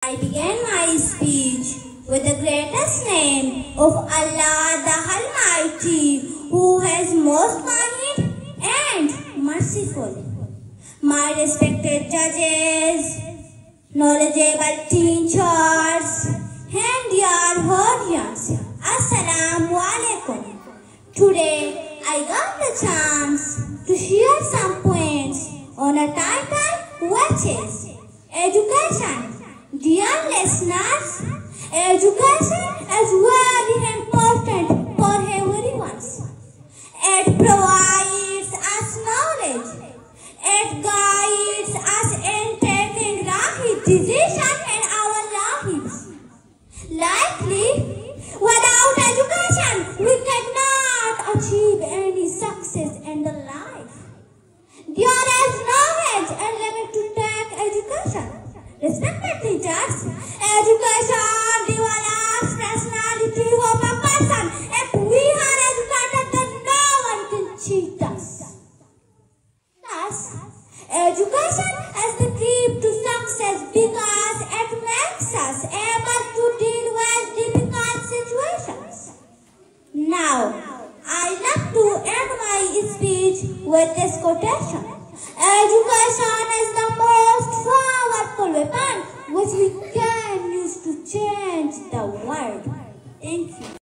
I began my speech with the greatest name of Allah the Almighty, who is most kind and merciful. My respected judges, knowledgeable teachers, and dear audience, Assalamu alaikum. Today I got the chance to share some points on a title which is Education. Dear listeners, education is very important for everyone. It provides us knowledge. It guides us in taking right decisions in our lives. Likely, without education, we cannot achieve any success in the life. There is no age and limit to take education. Respected teachers, education develops personality of a person. If we are educated, then no one can cheat us. Thus, education is the key to success because it makes us able to deal with difficult situations. Now, I love to end my speech with this quotation. Education is the most powerful weapon which we